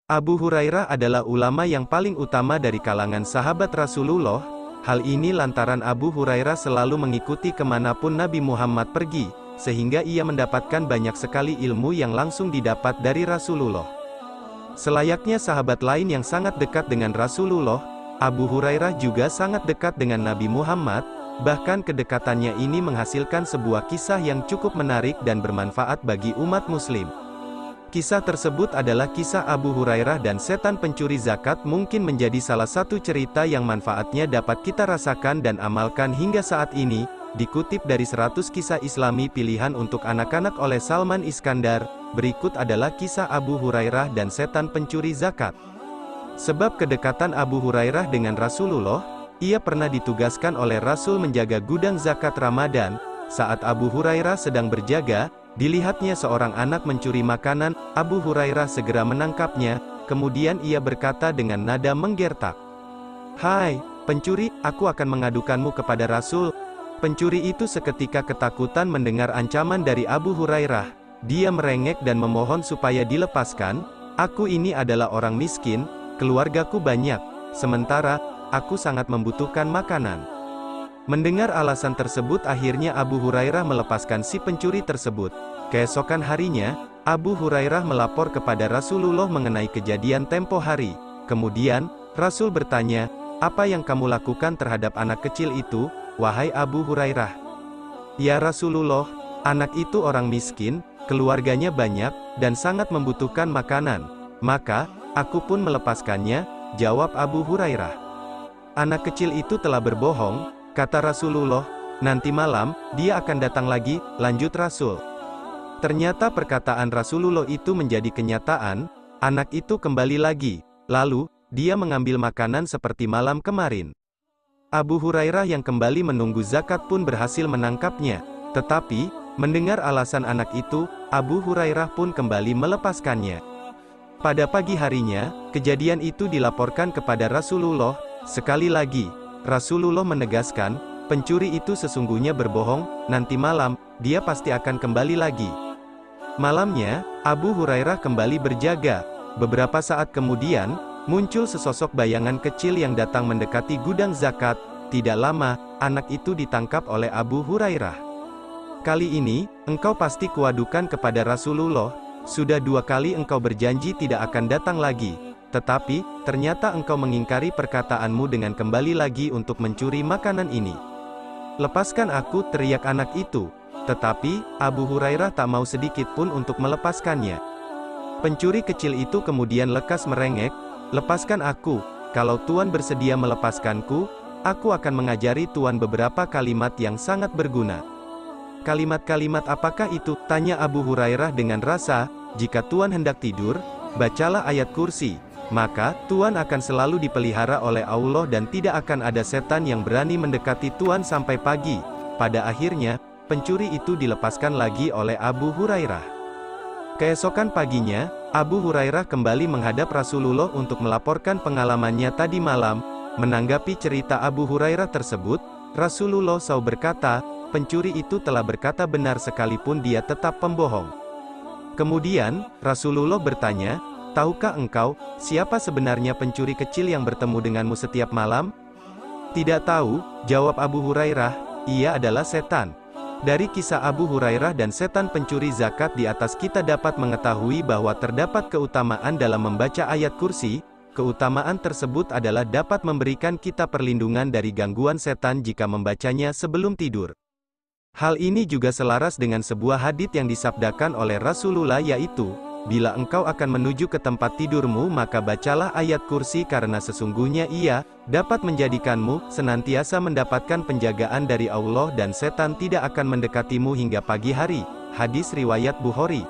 Abu Hurairah adalah ulama yang paling utama dari kalangan sahabat Rasulullah. Hal ini lantaran Abu Hurairah selalu mengikuti kemanapun Nabi Muhammad pergi, sehingga ia mendapatkan banyak sekali ilmu yang langsung didapat dari Rasulullah. Selayaknya sahabat lain yang sangat dekat dengan Rasulullah, Abu Hurairah juga sangat dekat dengan Nabi Muhammad, bahkan kedekatannya ini menghasilkan sebuah kisah yang cukup menarik dan bermanfaat bagi umat muslim. Kisah tersebut adalah kisah Abu Hurairah dan setan pencuri zakat. Mungkin menjadi salah satu cerita yang manfaatnya dapat kita rasakan dan amalkan hingga saat ini. Dikutip dari 100 kisah Islami pilihan untuk anak-anak oleh Salman Iskandar, berikut adalah kisah Abu Hurairah dan setan pencuri zakat. Sebab kedekatan Abu Hurairah dengan Rasulullah, ia pernah ditugaskan oleh Rasul menjaga gudang zakat Ramadan. Saat Abu Hurairah sedang berjaga, dilihatnya seorang anak mencuri makanan. Abu Hurairah segera menangkapnya, kemudian ia berkata dengan nada menggertak, "Hai, pencuri, aku akan mengadukanmu kepada Rasul." Pencuri itu seketika ketakutan mendengar ancaman dari Abu Hurairah. Dia merengek dan memohon supaya dilepaskan. "Aku ini adalah orang miskin, keluargaku banyak, sementara aku sangat membutuhkan makanan." Mendengar alasan tersebut, akhirnya Abu Hurairah melepaskan si pencuri tersebut. Keesokan harinya, Abu Hurairah melapor kepada Rasulullah mengenai kejadian tempo hari. Kemudian, Rasul bertanya, "Apa yang kamu lakukan terhadap anak kecil itu, wahai Abu Hurairah?" "Ya Rasulullah, anak itu orang miskin, keluarganya banyak, dan sangat membutuhkan makanan. Maka, aku pun melepaskannya," jawab Abu Hurairah. "Anak kecil itu telah berbohong," kata Rasulullah. "Nanti malam, dia akan datang lagi," lanjut Rasul. Ternyata perkataan Rasulullah itu menjadi kenyataan. Anak itu kembali lagi. Lalu, dia mengambil makanan seperti malam kemarin. Abu Hurairah yang kembali menunggu zakat pun berhasil menangkapnya. Tetapi, mendengar alasan anak itu, Abu Hurairah pun kembali melepaskannya. Pada pagi harinya, kejadian itu dilaporkan kepada Rasulullah. Sekali lagi, Rasulullah menegaskan, pencuri itu sesungguhnya berbohong. Nanti malam, dia pasti akan kembali lagi. Malamnya, Abu Hurairah kembali berjaga. Beberapa saat kemudian, muncul sesosok bayangan kecil yang datang mendekati gudang zakat. Tidak lama, anak itu ditangkap oleh Abu Hurairah. "Kali ini, engkau pasti kuadukan kepada Rasulullah. Sudah 2 kali engkau berjanji tidak akan datang lagi. Tetapi, ternyata engkau mengingkari perkataanmu dengan kembali lagi untuk mencuri makanan ini. Lepaskan aku," teriak anak itu. Tetapi, Abu Hurairah tak mau sedikit pun untuk melepaskannya. Pencuri kecil itu kemudian lekas merengek, "Lepaskan aku. Kalau Tuan bersedia melepaskanku, aku akan mengajari Tuan beberapa kalimat yang sangat berguna." "Kalimat-kalimat apakah itu?" tanya Abu Hurairah dengan rasa. "Jika Tuan hendak tidur, bacalah ayat kursi. Maka, Tuan akan selalu dipelihara oleh Allah dan tidak akan ada setan yang berani mendekati Tuan sampai pagi." Pada akhirnya, pencuri itu dilepaskan lagi oleh Abu Hurairah. Keesokan paginya, Abu Hurairah kembali menghadap Rasulullah untuk melaporkan pengalamannya tadi malam. Menanggapi cerita Abu Hurairah tersebut, Rasulullah SAW berkata, "Pencuri itu telah berkata benar sekalipun dia tetap pembohong." Kemudian, Rasulullah bertanya, "Tahukah engkau, siapa sebenarnya pencuri kecil yang bertemu denganmu setiap malam?" "Tidak tahu," jawab Abu Hurairah, "ia adalah setan." Dari kisah Abu Hurairah dan setan pencuri zakat di atas kita dapat mengetahui bahwa terdapat keutamaan dalam membaca ayat kursi. Keutamaan tersebut adalah dapat memberikan kita perlindungan dari gangguan setan jika membacanya sebelum tidur. Hal ini juga selaras dengan sebuah hadits yang disabdakan oleh Rasulullah, yaitu, "Bila engkau akan menuju ke tempat tidurmu maka bacalah ayat kursi karena sesungguhnya ia dapat menjadikanmu senantiasa mendapatkan penjagaan dari Allah dan setan tidak akan mendekatimu hingga pagi hari." Hadis riwayat Bukhari.